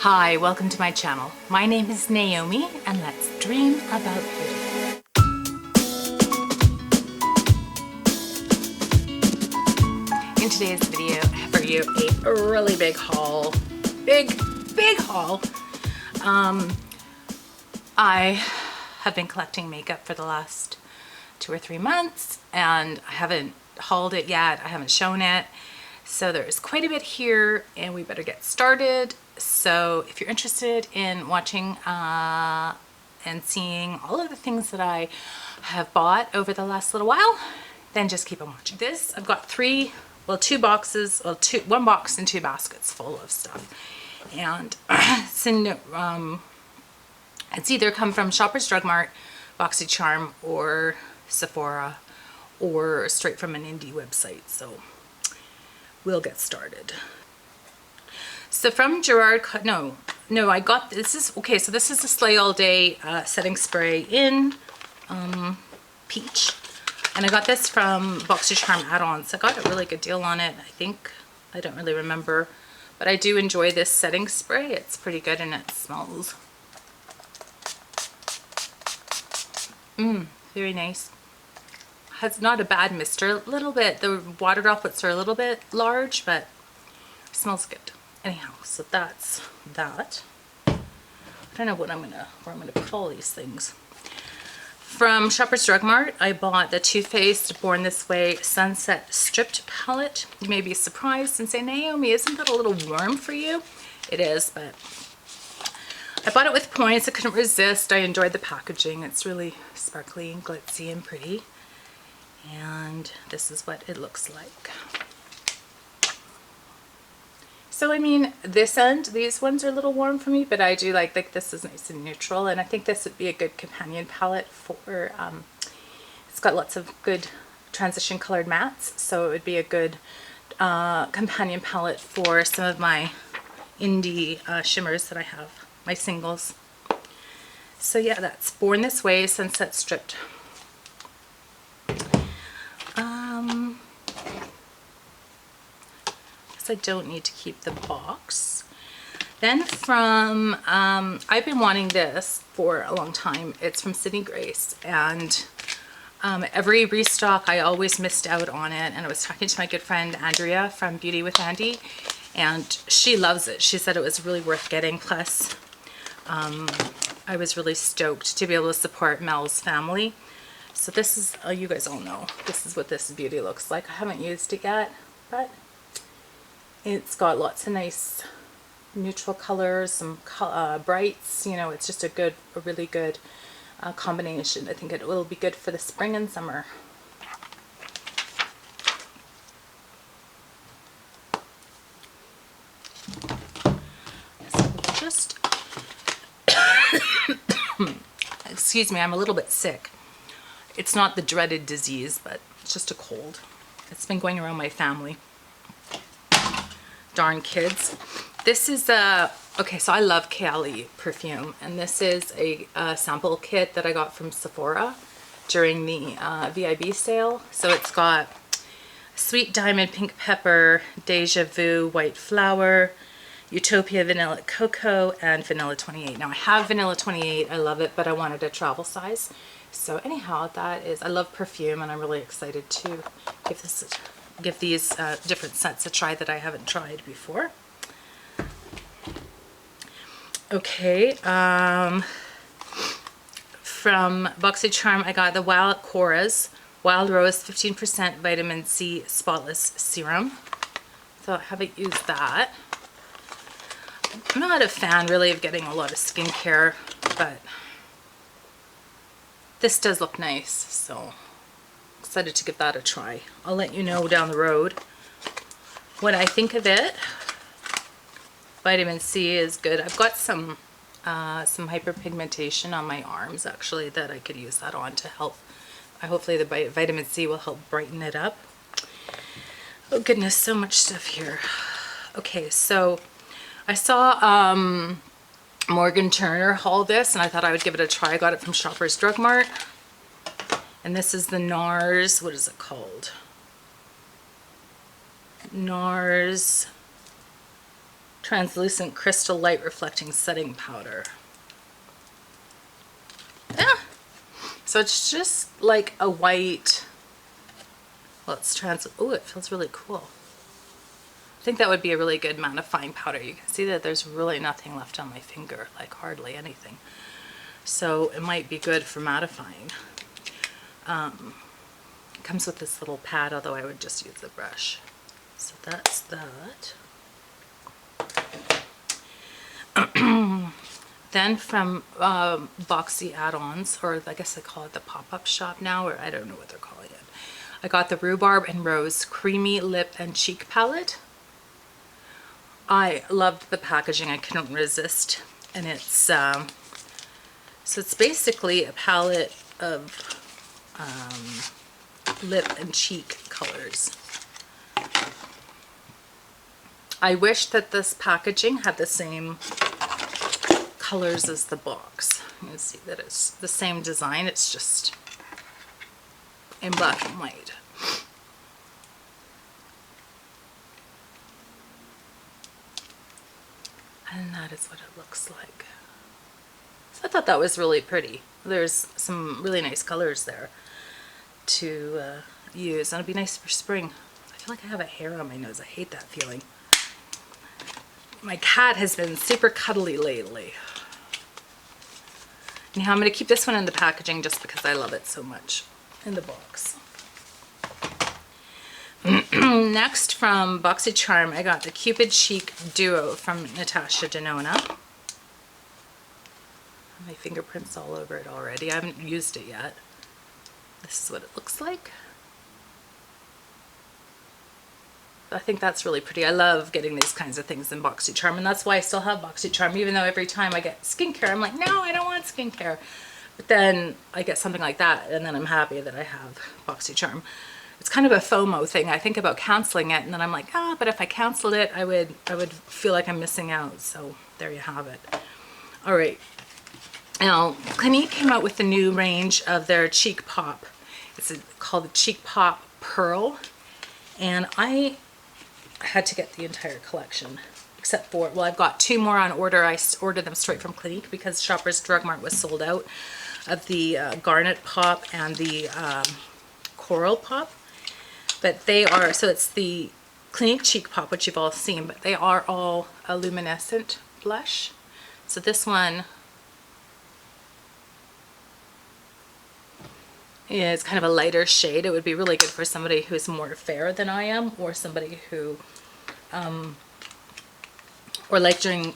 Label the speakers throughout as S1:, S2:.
S1: Hi, welcome to my channel. My name is Naomi and let's dream about beauty. In today's video, I have for you a really big haul. Big haul. I have been collecting makeup for the last 2 or 3 months and I haven't hauled it yet. I haven't shown it. So there's quite a bit here and we better get started. So if you're interested in watching and seeing all of the things that I have bought over the last little while, then just keep on watching. I've got two boxes, one box and 2 baskets full of stuff. And it's either come from Shoppers Drug Mart, BoxyCharm, or Sephora, or straight from an indie website. So we'll get started. So from Gerard, I got this. Okay, so this is the Slay All Day setting spray in peach, and I got this from BoxyCharm add-ons. I got a really good deal on it. I don't really remember, but I do enjoy this setting spray. It's pretty good and it smells very nice. Has not a bad mister. A little bit, the water droplets are a little bit large, but it smells good. Anyhow, so that's that. I don't know where I'm gonna put all these things. From Shoppers Drug Mart, I bought the Too Faced Born This Way Sunset Stripped Palette. You may be surprised and say, Naomi, isn't that a little warm for you? It is, but I bought it with points. I couldn't resist. I enjoyed the packaging. It's really sparkly and glitzy and pretty. And this is what it looks like. So I mean, these ones are a little warm for me, but I do like this is nice and neutral, and I think this would be a good companion palette for, it's got lots of good transition colored mattes, so it would be a good companion palette for some of my indie shimmers that I have, my singles. So yeah, that's Born This Way Sunset Stripped. I don't need to keep the box. Then from, I've been wanting this for a long time. It's from Sydney Grace, and every restock I always missed out on it, and I was talking to my good friend Andrea from Beauty with Andy, and she loves it. She said it was really worth getting. Plus I was really stoked to be able to support Mel's family. So this is, you guys all know, this is what this beauty looks like. I haven't used it yet, but it's got lots of nice neutral colors, some brights. You know, it's just a really good combination. I think it will be good for the spring and summer. So just excuse me, I'm a little bit sick. It's not the dreaded disease, but it's just a cold. It's been going around my family. Darn kids. This is okay, so I love Kali perfume, and this is a sample kit that I got from Sephora during the VIB sale. So it's got Sweet Diamond Pink Pepper, Deja Vu White Flower, Utopia Vanilla Cocoa, and Vanilla 28. Now I have Vanilla 28, I love it, but I wanted a travel size. So anyhow, that is, I love perfume and I'm really excited to give these different scents a try that I haven't tried before. Okay, from BoxyCharm, I got the Korres Wild Rose 15% Vitamin C Spotless Serum. So I haven't used that. I'm not a fan really of getting a lot of skincare, but this does look nice, so excited to give that a try. I'll let you know down the road what I think of it. Vitamin C is good. I've got some hyperpigmentation on my arms actually that I could use that on to help. Hopefully the vitamin C will help brighten it up. Oh goodness, so much stuff here. Okay, so I saw Morgan Turner haul this and I thought I would give it a try. I got it from Shoppers Drug Mart. And this is the NARS, what is it called? NARS translucent crystal light reflecting setting powder. Yeah. So it's just like a white, well, it's oh, it feels really cool. I think that would be a really good mattifying powder. You can see that there's really nothing left on my finger, like hardly anything. So it might be good for mattifying. It comes with this little pad, although I would just use the brush. So that's that. Then from Boxy Add-ons, or I guess they call it the pop-up shop now, or I don't know what they're calling it. I got the Rhubarb and Rose Creamy Lip and Cheek Palette. I loved the packaging. I couldn't resist. And it's, so it's basically a palette of lip and cheek colors. I wish that this packaging had the same colors as the box. You can see that it's the same design, it's just in black and white. And that is what it looks like. So I thought that was really pretty. There's some really nice colors there to use, and it'd be nice for spring. I feel like I have a hair on my nose. I hate that feeling. My cat has been super cuddly lately. Anyhow, I'm going to keep this one in the packaging just because I love it so much in the box. Next, from BoxyCharm, I got the Cupid Chic Duo from Natasha Denona. My fingerprints all over it already. I haven't used it yet. This is what it looks like. I think that's really pretty. I love getting these kinds of things in BoxyCharm, and that's why I still have BoxyCharm, even though every time I get skincare, I'm like, no, I don't want skincare. But then I get something like that, and then I'm happy that I have BoxyCharm. It's kind of a FOMO thing. I think about canceling it, and then I'm like, ah, but if I canceled it, I would feel like I'm missing out. So there you have it. All right. Now, Clinique came out with the new range of their Cheek Pop. It's called the Cheek Pop Pearl, and I had to get the entire collection, except for, well, I've got 2 more on order. I ordered them straight from Clinique because Shoppers Drug Mart was sold out of the Garnet Pop and the Coral Pop. But they are, so it's the Clinique Cheek Pop, which you've all seen, but they are all a luminescent blush. So this one is kind of a lighter shade. It would be really good for somebody who's more fair than I am, or somebody who, or like during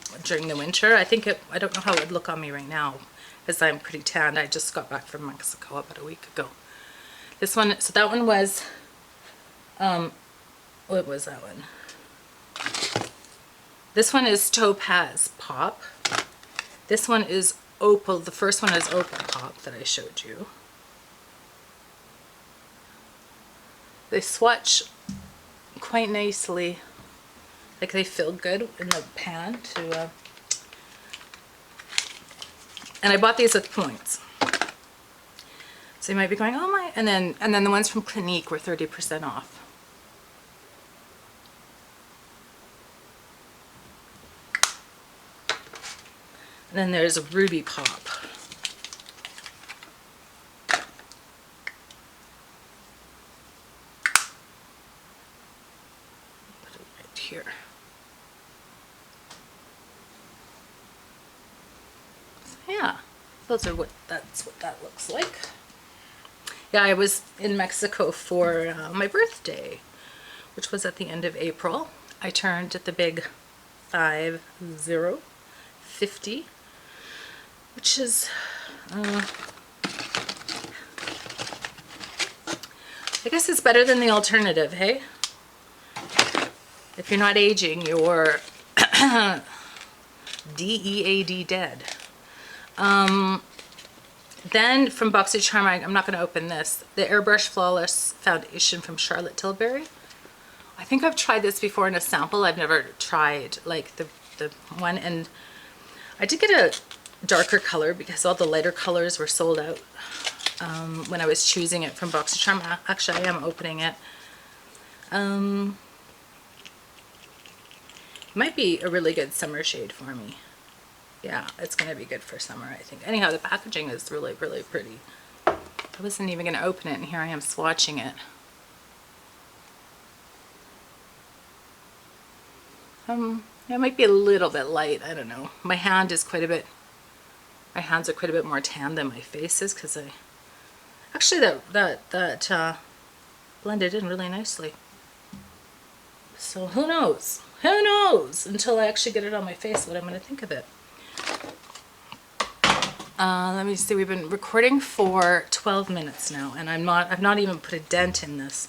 S1: the winter. I think I don't know how it would look on me right now, because I'm pretty tanned. I just got back from Mexico about a week ago. This one, so that one was, what was that one? This one is Topaz Pop. This one is Opal. The first one is Opal Pop that I showed you. They swatch quite nicely, like they feel good in the pan to, and I bought these with points. So you might be going, oh my, and then the ones from Clinique were 30% off. And then there's a Ruby Pop. Here. So yeah, that's what that looks like. Yeah, I was in Mexico for my birthday, which was at the end of April. I turned at the big 50, which is I guess it's better than the alternative, hey? If you're not aging, you're DEAD dead. Then from BoxyCharm, I'm not going to open this. The Airbrush Flawless Foundation from Charlotte Tilbury. I think I've tried this before in a sample. I've never tried like the one, and I did get a darker color because all the lighter colors were sold out when I was choosing it from BoxyCharm. Actually, I am opening it. Might be a really good summer shade for me. Yeah, it's going to be good for summer, I think. Anyhow, the packaging is really, really pretty. I wasn't even going to open it, and here I am swatching it. It might be a little bit light. I don't know. My hands are quite a bit more tan than my face is, because actually that blended in really nicely. So who knows? Who knows until I actually get it on my face what I'm going to think of it. Let me see. We've been recording for 12 minutes now, and I've not even put a dent in this.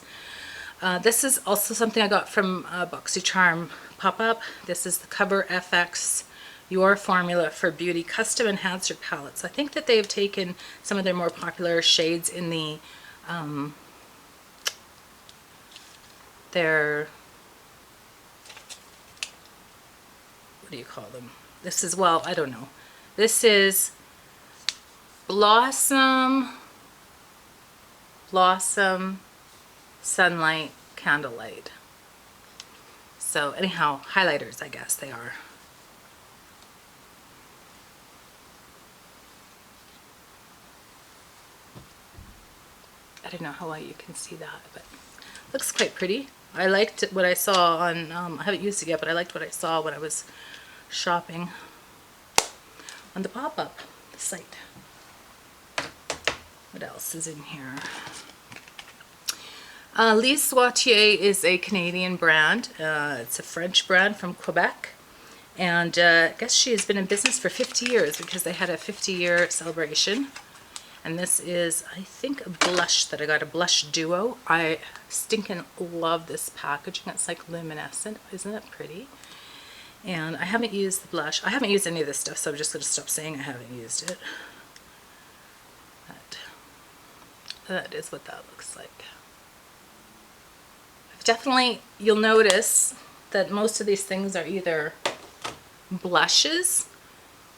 S1: This is also something I got from BoxyCharm pop-up. This is the Cover FX Your Formula for Beauty Custom Enhancer Palettes. I think that they've taken some of their more popular shades in the their, what do you call them? This is, well, I don't know. This is Blossom, Sunlight, Candlelight. So anyhow, highlighters, I guess they are. I don't know how well you can see that, but looks quite pretty. I liked what I saw on, I haven't used it yet, but I liked what I saw when I was shopping on the pop-up site. What else is in here? Lise Sautier is a Canadian brand. It's a French brand from Quebec. And I guess she has been in business for 50 years because they had a 50-year celebration. And this is, I think, a blush that I got, a blush duo. I stinking love this packaging. It's like luminescent. Isn't it pretty? And I haven't used the blush. I haven't used any of this stuff, so I'm just going to stop saying I haven't used it. That is what that looks like. Definitely, you'll notice that most of these things are either blushes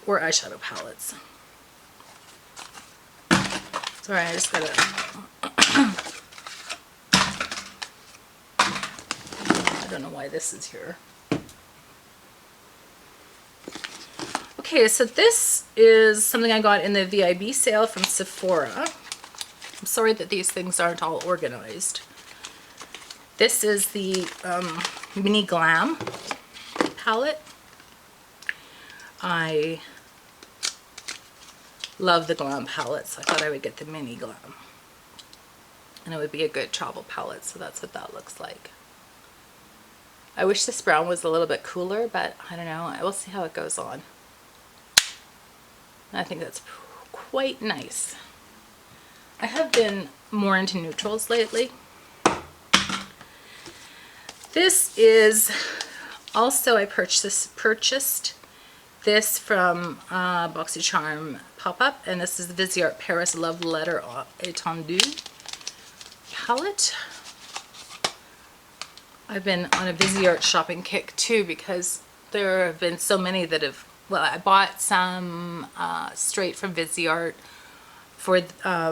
S1: or eyeshadow palettes. Sorry, I just gotta I don't know why this is here. Okay, so this is something I got in the VIB sale from Sephora. I'm sorry that these things aren't all organized. This is the Mini Glam palette. I love the Glam palette, so I thought I would get the Mini Glam. And it would be a good travel palette, so that's what that looks like. I wish this brown was a little bit cooler, but I don't know. I will see how it goes on. I think that's quite nice. I have been more into neutrals lately. This is also, I purchased this from BoxyCharm pop-up, and this is the Viseart Paris Love Letter Antandu palette. I've been on a Viseart shopping kick too, because there have been so many that have, well, I bought some straight from Viseart for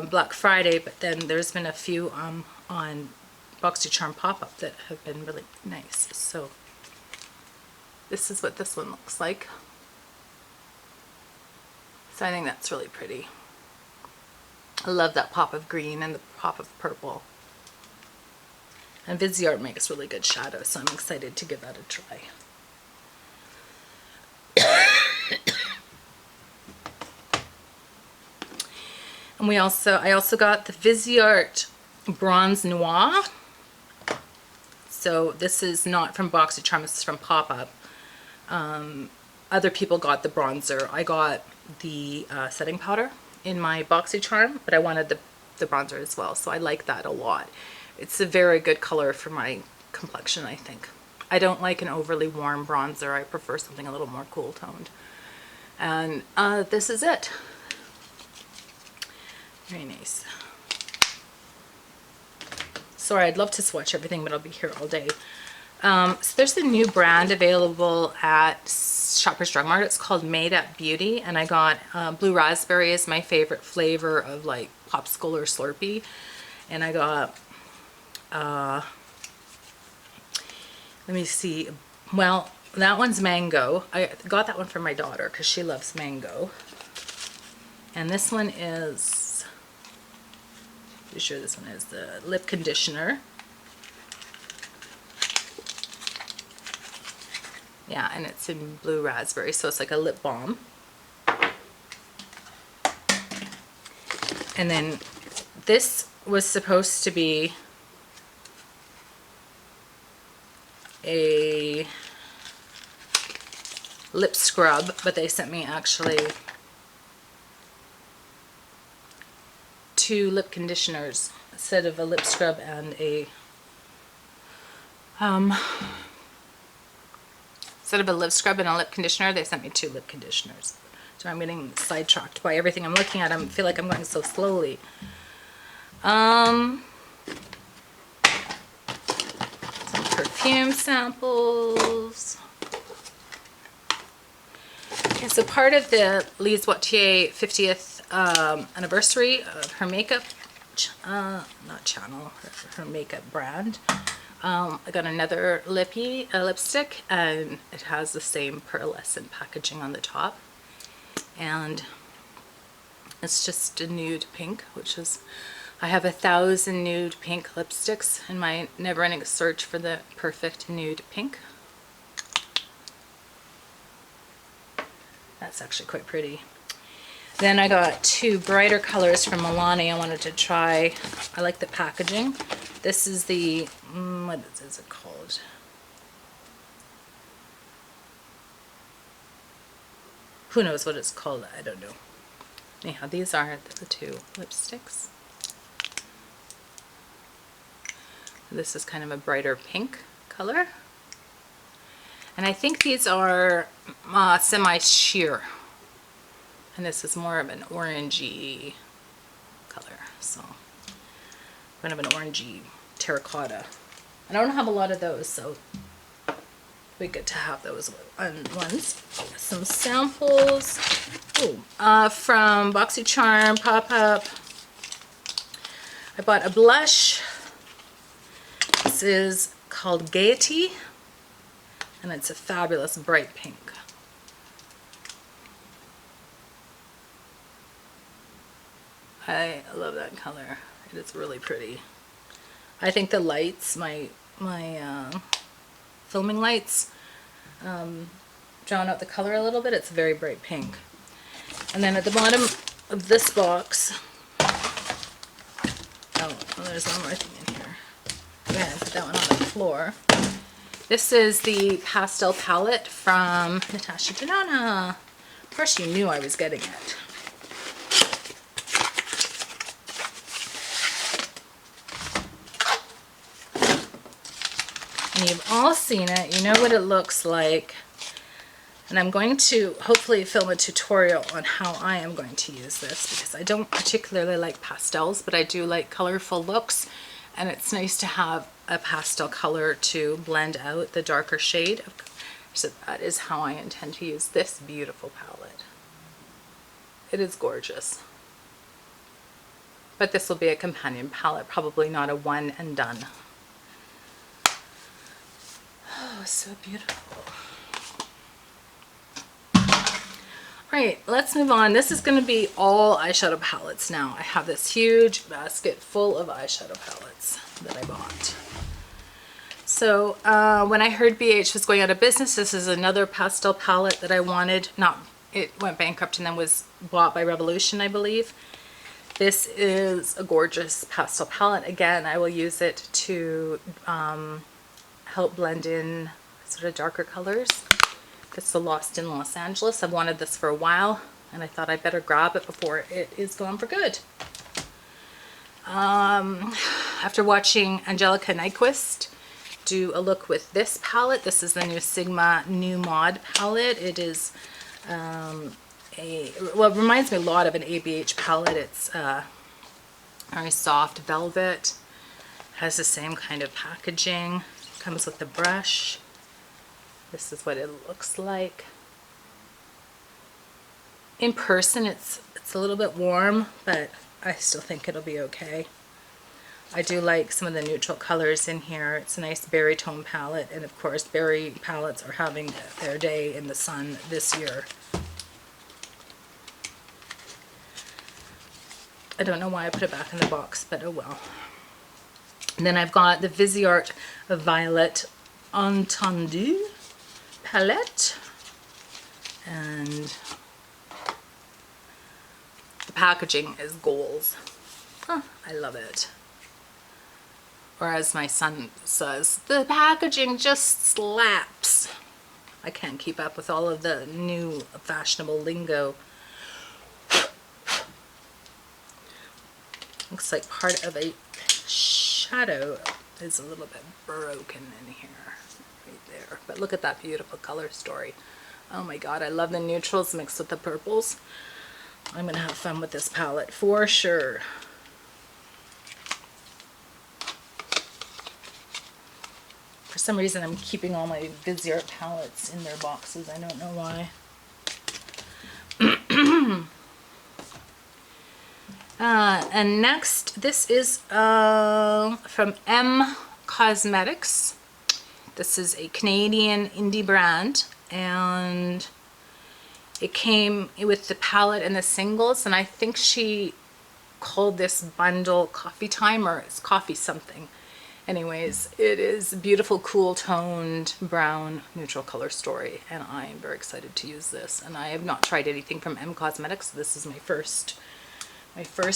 S1: Black Friday, but then there's been a few on BoxyCharm pop-up that have been really nice. So this is what this one looks like. So I think that's really pretty. I love that pop of green and the pop of purple. And Viseart makes really good shadows, so I'm excited to give that a try. And I also got the Viseart Bronze Noir. So this is not from BoxyCharm, this is from pop-up. Other people got the bronzer. I got the setting powder in my BoxyCharm, but I wanted the bronzer as well, so I like that a lot. It's a very good color for my complexion, I think. I don't like an overly warm bronzer. I prefer something a little more cool toned. And this is it. Very nice. Sorry, I'd love to swatch everything, but I'll be here all day. So there's a new brand available at Shoppers Drug Mart. It's called Made Up Beauty, and I got blue raspberry is my favorite flavor of like popsicle or Slurpee, and I got let me see, well, that one's Mango. I got that one for my daughter because she loves mango. And this one is, pretty sure this one is the lip conditioner. Yeah, and it's in blue raspberry, so it's like a lip balm. And then this was supposed to be a lip scrub, but they sent me actually 2 lip conditioners instead of a lip scrub and a instead of a lip scrub and a lip conditioner, they sent me 2 lip conditioners. So I'm getting sidetracked by everything I'm looking at. I feel like I'm going so slowly. Some perfume samples. Okay, so part of the Lise Wattier 50th anniversary of her makeup, not channel, her makeup brand. I got another lipstick, and it has the same pearlescent packaging on the top. And it's just a nude pink, which is, I have 1,000 nude pink lipsticks in my never-ending search for the perfect nude pink. That's actually quite pretty. Then I got 2 brighter colors from Milani I wanted to try. I like the packaging. This is the, what is it called? Who knows what it's called? I don't know. Anyhow, these are the 2 lipsticks. This is kind of a brighter pink color. And I think these are semi-sheer. And this is more of an orangey color. So, kind of an orangey terracotta. I don't have a lot of those, so we get to have those ones. Some samples. Ooh, from BoxyCharm Pop-Up. I bought a blush. This is called Gaiety, and it's a fabulous bright pink. I love that color. It is really pretty. I think the lights, my filming lights, drown out the color a little bit. It's very bright pink. And then at the bottom of this box, oh, there's one more thing in here. I'm gonna put that one on the floor. This is the Pastel palette from Natasha Denona. Of course you knew I was getting it. And you've all seen it, you know what it looks like. And I'm going to hopefully film a tutorial on how I am going to use this, because I don't particularly like pastels, but I do like colorful looks, and it's nice to have a pastel color to blend out the darker shade. So that is how I intend to use this beautiful palette. It is gorgeous. But this will be a companion palette, probably not a one and done. Oh, so beautiful. Alright, let's move on. This is going to be all eyeshadow palettes now. I have this huge basket full of eyeshadow palettes that I bought. So when I heard BH was going out of business, this is another pastel palette that I wanted. It went bankrupt and then was bought by Revolution, I believe. This is a gorgeous pastel palette. Again, I will use it to help blend in sort of darker colors. It's the Lost in Los Angeles. I've wanted this for a while, and I thought I'd better grab it before it is gone for good. After watching Angelica Nyquist do a look with this palette, this is the new Sigma New Mod palette. It is well, it reminds me a lot of an ABH palette. It's very soft velvet, has the same kind of packaging, comes with the brush. This is what it looks like. In person, it's a little bit warm, but I still think it'll be okay. I do like some of the neutral colors in here. It's a nice berry tone palette, and of course berry palettes are having their day in the sun this year. I don't know why I put it back in the box, but oh well. And then I've got the Viseart Violet Antandu palette, and the packaging is goals. Huh, I love it. Or as my son says, the packaging just slaps. I can't keep up with all of the new fashionable lingo. Looks like part of a shadow is a little bit broken in here, right there. But look at that beautiful color story. Oh my god, I love the neutrals mixed with the purples. I'm gonna have fun with this palette for sure. For some reason I'm keeping all my Viseart palettes in their boxes. I don't know why. And next, this is from M Cosmetics. This is a Canadian indie brand, and it came with the palette and the singles, and I think she called this bundle Coffee Time, or it's Coffee something. Anyways, it is a beautiful, cool toned brown neutral color story, and I am very excited to use this. And I have not tried anything from M Cosmetics, so this is my first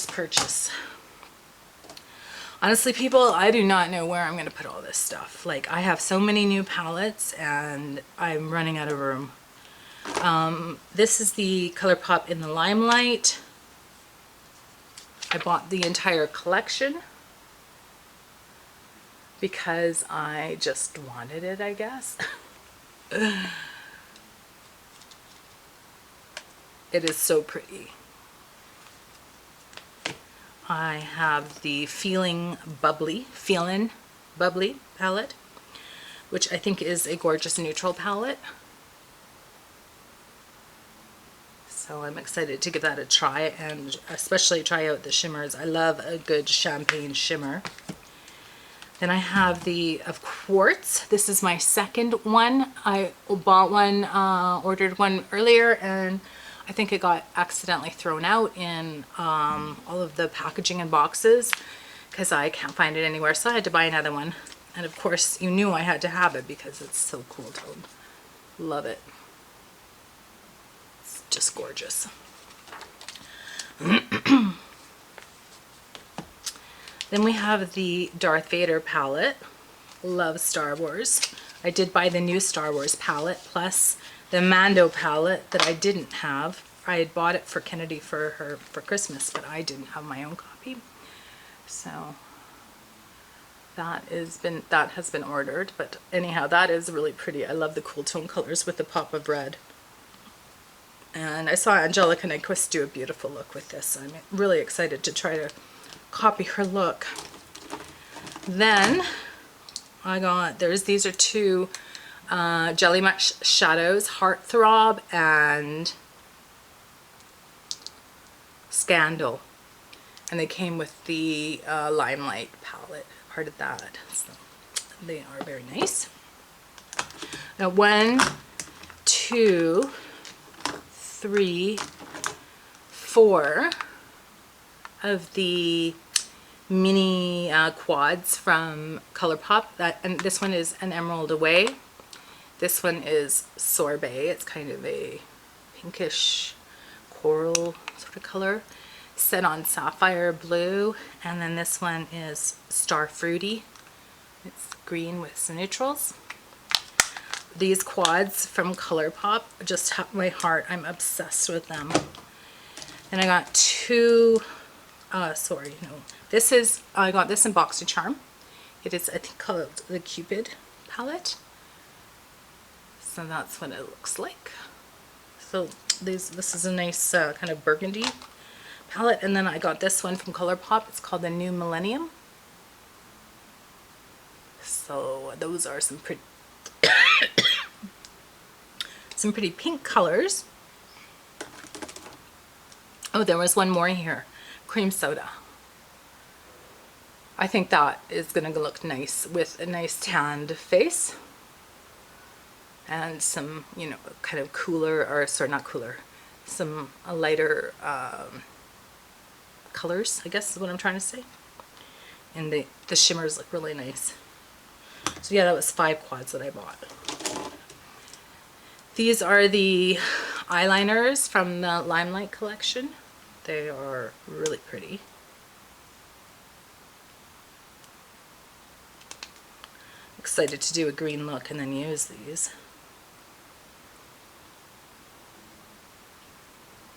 S1: purchase. Honestly, people, I do not know where I'm going to put all this stuff. Like, I have so many new palettes, and I'm running out of room. This is the Colourpop in the Limelight. I bought the entire collection because I just wanted it, I guess. It is so pretty. I have the Feelin' Bubbly palette, which I think is a gorgeous neutral palette. So I'm excited to give that a try, and especially try out the shimmers. I love a good champagne shimmer. Then I have the Quartz. This is my second one. I bought one, ordered one earlier, and I think it got accidentally thrown out in all of the packaging and boxes because I can't find it anywhere, so I had to buy another one. And of course, you knew I had to have it because it's so cool toned. Love it. It's just gorgeous. Then we have the Darth Vader palette. Love Star Wars. I did buy the new Star Wars palette, plus the Mando palette that I didn't have. I had bought it for Kennedy for her for Christmas, but I didn't have my own copy. So that has been ordered. But anyhow, that is really pretty. I love the cool tone colors with the pop of red. And I saw Angelica Nyquist do a beautiful look with this. I'm really excited to try to copy her look. Then I got, these are two Jelly Much shadows, Heartthrob and Scandal, and they came with the Limelight palette, part of that, so they are very nice. Now 1, 2, 3, 4 of the mini quads from Colourpop. And this one is an Emerald Away. This one is Sorbet. It's kind of a pinkish coral sort of color set on sapphire blue. And then this one is Star Fruity. It's green with some neutrals. These quads from Colourpop just have my heart. I'm obsessed with them. And I got two, sorry, no. This is, I got this in BoxyCharm. It is, I think, called the Cupid palette. So that's what it looks like. So this is a nice kind of burgundy palette. And then I got this one from Colourpop. It's called the New Millennium. So those are some pretty some pretty pink colors. Oh, there was one more here. Cream Soda. I think that is going to look nice with a nice tanned face and some, you know, kind of cooler, or sorry, not cooler, some lighter colors, I guess is what I'm trying to say. And the shimmers look really nice. So yeah, that was 5 quads that I bought. These are the eyeliners from the Limelight Collection. They are really pretty. Excited to do a green look and then use these.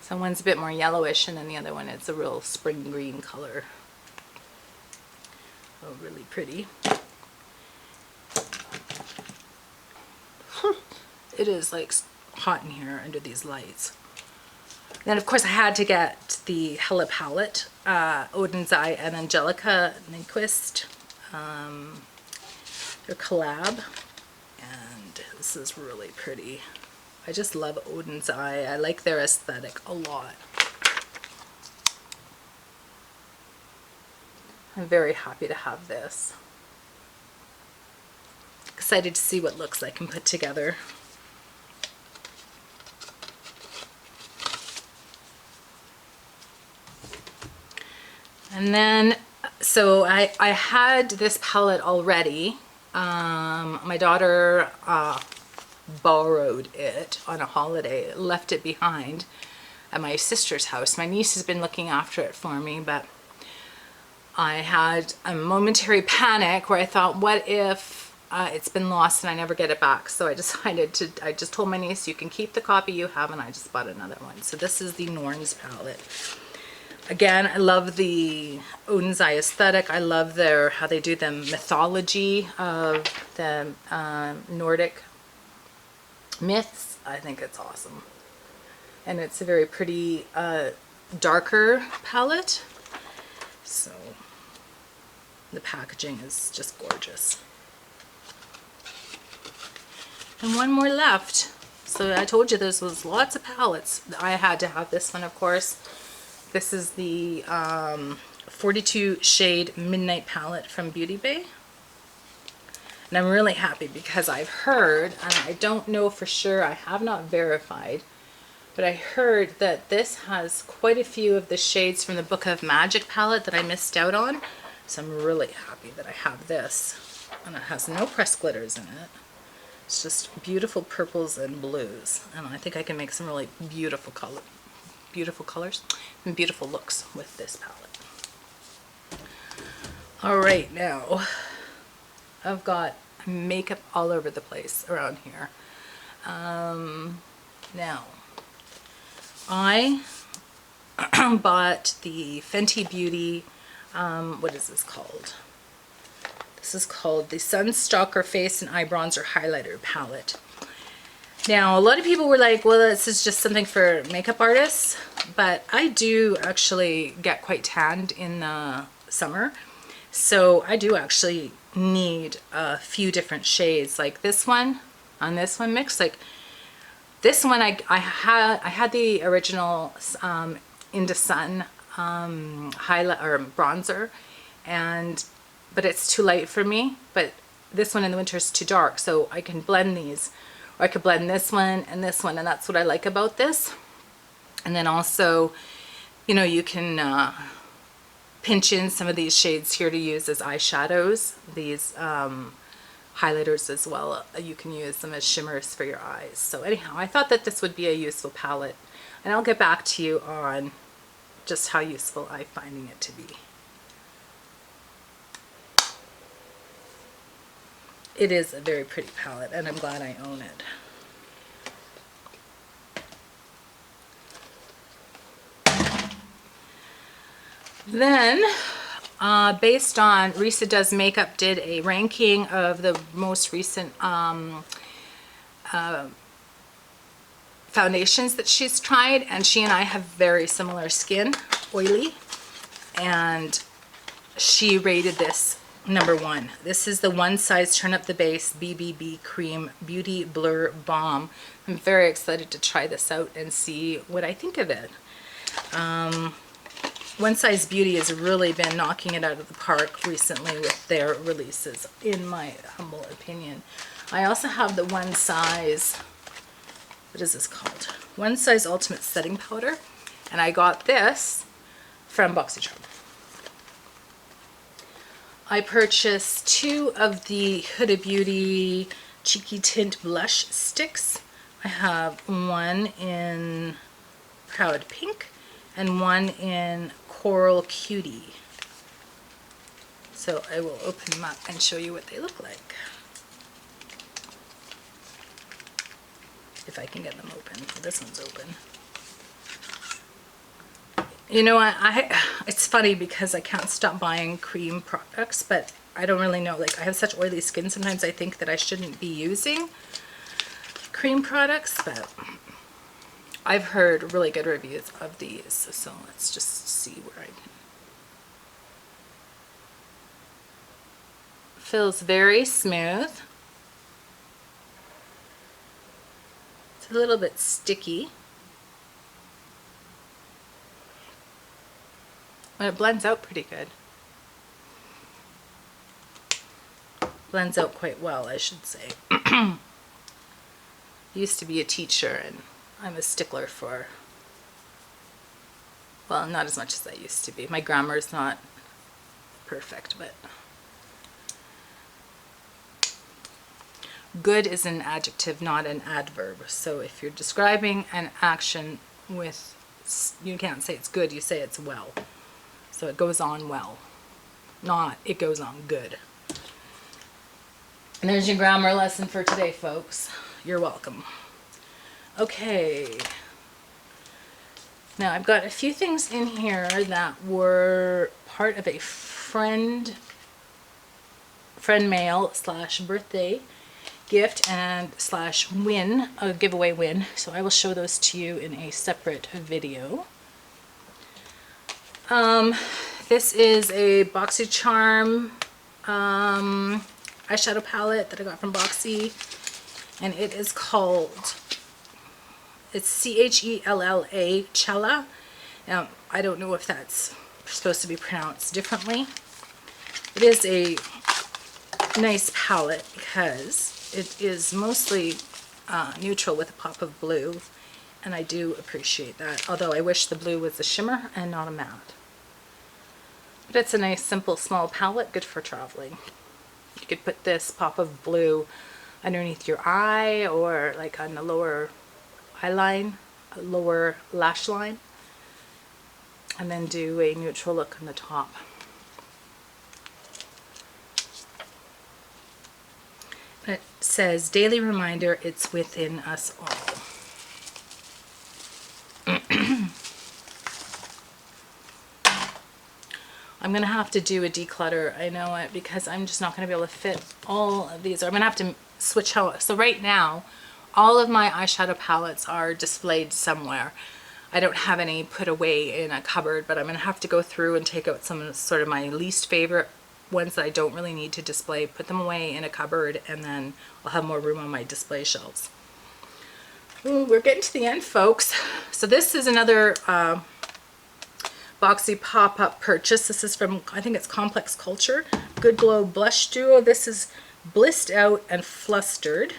S1: So one's a bit more yellowish and then the other one is a real spring green color. Oh, really pretty. It is like hot in here under these lights. Then of course I had to get the Hella palette, Odin's Eye and Angelica Nyquist. Their collab, and this is really pretty. I just love Odin's Eye. I like their aesthetic a lot. I'm very happy to have this. Excited to see what looks I can put together. And then, so I had this palette already. My daughter borrowed it on a holiday, left it behind at my sister's house. My niece has been looking after it for me, but I had a momentary panic where I thought, what if it's been lost and I never get it back? So I decided to, I just told my niece, you can keep the copy you have, and I just bought another one. So this is the Norns palette. Again, I love the Odin's Eye aesthetic. I love their, how they do the mythology of the Nordic myths. I think it's awesome. And it's a very pretty darker palette. So the packaging is just gorgeous. And one more left. So I told you there was lots of palettes. I had to have this one, of course. This is the 42 shade Midnight palette from Beauty Bay. And I'm really happy because I've heard, and I don't know for sure, I have not verified, but I heard that this has quite a few of the shades from the Book of Magic palette that I missed out on. So I'm really happy that I have this. And it has no pressed glitters in it. It's just beautiful purples and blues. And I think I can make some really beautiful colors and beautiful looks with this palette. All right, now I've got makeup all over the place around here. Now I bought the Fenty Beauty, what is this called? This is called the Stalker Face and Eye Bronzer Highlighter Palette. Now, a lot of people were like, well, this is just something for makeup artists, but I do actually get quite tanned in the summer. So I do actually need a few different shades, like this one, on this one mix. Like this one, I had the original Into Sun highlight or bronzer, but it's too light for me. But this one in the winter is too dark, so I can blend these. Or I could blend this one, and that's what I like about this. And then also, you know, you can pinch in some of these shades here to use as eyeshadows. These highlighters as well, you can use them as shimmers for your eyes. So anyhow, I thought that this would be a useful palette, and I'll get back to you on just how useful I'm finding it to be. It is a very pretty palette, and I'm glad I own it. Then, based on Risa Does Makeup did a ranking of the most recent foundations that she's tried, and she and I have very similar skin, oily, and she rated this #1. This is the One Size Turn Up the Base BBB Cream Beauty Blur Balm. I'm very excited to try this out and see what I think of it. One Size Beauty has really been knocking it out of the park recently with their releases, in my humble opinion. I also have the One Size, what is this called? One Size Ultimate Setting Powder, and I got this from BoxyCharm. I purchased 2 of the Huda Beauty Cheeky Tint Blush Sticks. I have one in Proud Pink and one in Coral Cutie. So I will open them up and show you what they look like. If I can get them open. This one's open. You know, it's funny because I can't stop buying cream products, but I don't really know. Like, I have such oily skin, sometimes I think that I shouldn't be using cream products, but I've heard really good reviews of these. So let's just see where I can. Feels very smooth. It's a little bit sticky. But it blends out pretty good. Blends out quite well, I should say. Used to be a teacher, and I'm a stickler for, well, not as much as I used to be. My grammar is not perfect, but good is an adjective, not an adverb. So if you're describing an action with, you can't say it's good, you say it's well. So it goes on well, not it goes on good. And there's your grammar lesson for today, folks. You're welcome. Okay. Now I've got a few things in here that were part of a friend mail / birthday gift and / win, a giveaway win. So I will show those to you in a separate video. This is a BoxyCharm eyeshadow palette that I got from Boxy, and it is called, it's C-H-E-L-L-A, Chella. Now, I don't know if that's supposed to be pronounced differently. It is a nice palette because it is mostly neutral with a pop of blue, and I do appreciate that, although I wish the blue was a shimmer and not a matte. But it's a nice, simple, small palette, good for traveling. You could put this pop of blue underneath your eye, or like on the lower eye line, lower lash line, and then do a neutral look on the top. It says, daily reminder, it's within us all. I'm going to have to do a declutter, I know it, because I'm just not going to be able to fit all of these. I'm going to have to switch out. So right now, all of my eyeshadow palettes are displayed somewhere. I don't have any put away in a cupboard, but I'm going to have to go through and take out some sort of my least favorite ones that I don't really need to display, put them away in a cupboard, and then I'll have more room on my display shelves. Ooh, we're getting to the end, folks. So this is another Boxy pop-up purchase. This is from, I think it's Complex Culture. Good Glow Blush Duo. This is Blissed Out and Flustered.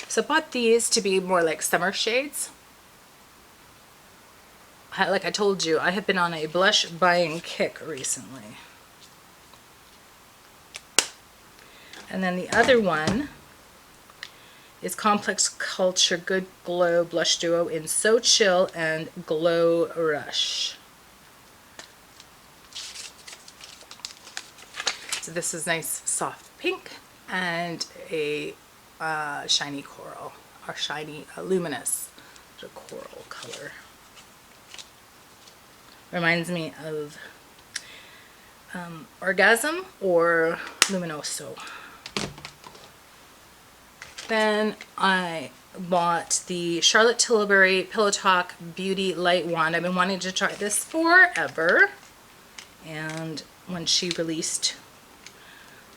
S1: So I bought these to be more like summer shades. Like I told you, I have been on a blush buying kick recently. And then the other one is Complex Culture Good Glow Blush Duo in So Chill and Glow Rush. So this is nice soft pink and a shiny coral, or shiny luminous coral color. Reminds me of Orgasm or Luminoso. Then I bought the Charlotte Tilbury Pillow Talk Beauty Light Wand. I've been wanting to try this forever, and when she released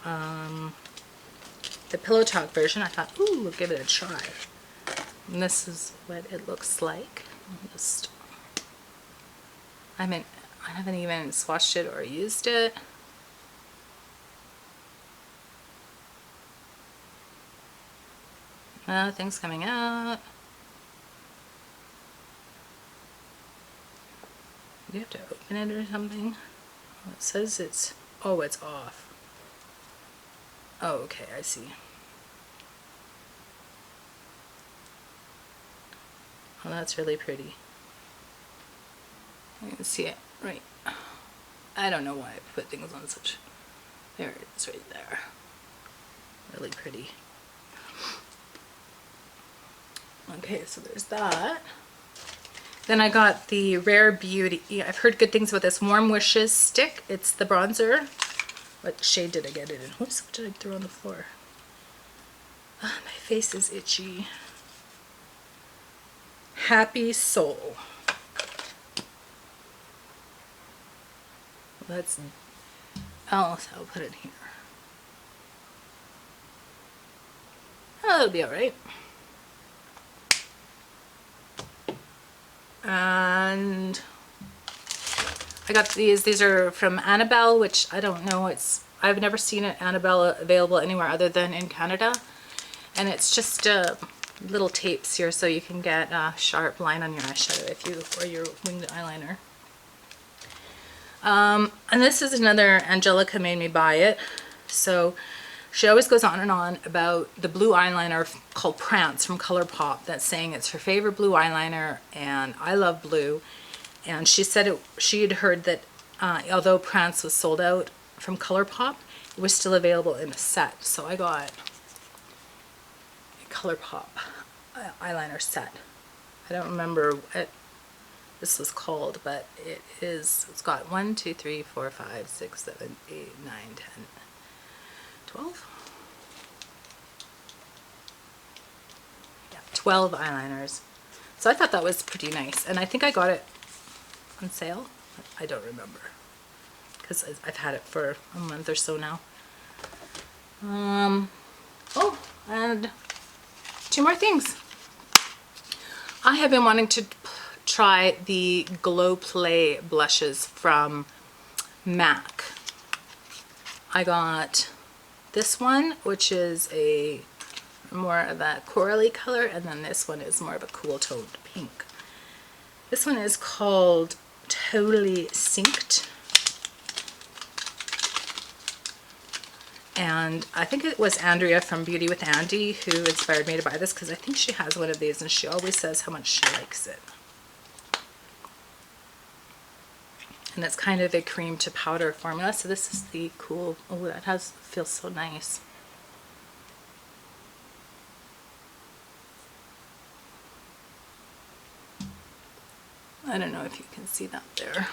S1: the Pillow Talk version, I thought, ooh, we'll give it a try. And this is what it looks like. I haven't even swatched it or used it. Nothing's coming out. Do you have to open it or something? Oh, it says it's, oh, it's off. Oh, okay, I see. Oh, that's really pretty. You can see it right. I don't know why I put things on such. There it is right there. Really pretty. Okay, so there's that. Then I got the Rare Beauty. I've heard good things about this Warm Wishes stick. It's the bronzer. What shade did I get it in? Whoops, what did I throw on the floor? Ah, my face is itchy. Happy Soul. Let's, I'll put it here. Oh, that'll be all right. And I got these are from Annabelle, which I don't know, I've never seen an Annabelle available anywhere other than in Canada. And it's just little tapes here so you can get a sharp line on your eyeshadow or your winged eyeliner. And this is another, Angelica made me buy it. So she always goes on and on about the blue eyeliner called Prance from Colourpop, that's saying it's her favorite blue eyeliner, and I love blue. And she said she had heard that although Prance was sold out from Colourpop, it was still available in a set. So I got a Colourpop eyeliner set. I don't remember what this was called, but it's got 1, 2, 3, 4, 5, 6, 7, 8, 9, 10, 12? Yeah, 12 eyeliners. So I thought that was pretty nice. And I think I got it on sale. I don't remember, because I've had it for a month or so now. Oh, and 2 more things. I have been wanting to try the Glow Play blushes from MAC. I got this one, which is a more of a corally color, and then this one is more of a cool toned pink. This one is called Totally Synced, and I think it was Andrea from Beauty with Andy who inspired me to buy this, because I think she has one of these and she always says how much she likes it. And it's kind of a cream to powder formula. So this is the cool, oh, that feels so nice. I don't know if you can see that there.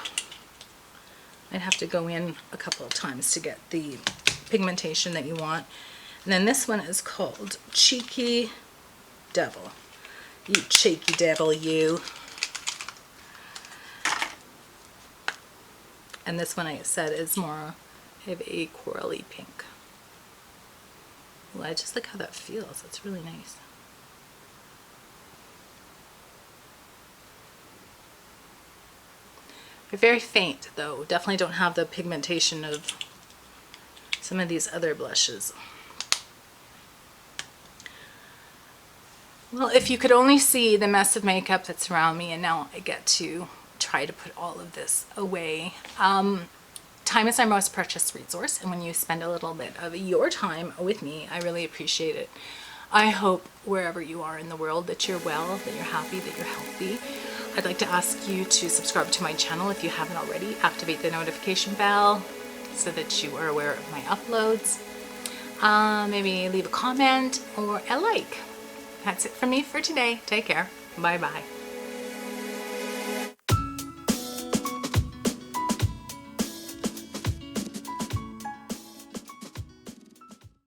S1: I'd have to go in a couple of times to get the pigmentation that you want. And then this one is called Cheeky Devil. You cheeky devil, you. And this one, I said, is more of a corally pink. Well, I just like how that feels. It's really nice. They're very faint, though. Definitely don't have the pigmentation of some of these other blushes. Well, if you could only see the mess of makeup that's around me, and now I get to try to put all of this away. Time is our most precious resource, and when you spend a little bit of your time with me, I really appreciate it. I hope wherever you are in the world that you're well, that you're happy, that you're healthy. I'd like to ask you to subscribe to my channel if you haven't already. Activate the notification bell so that you are aware of my uploads. Maybe leave a comment or a like. That's it from me for today. Take care. Bye bye.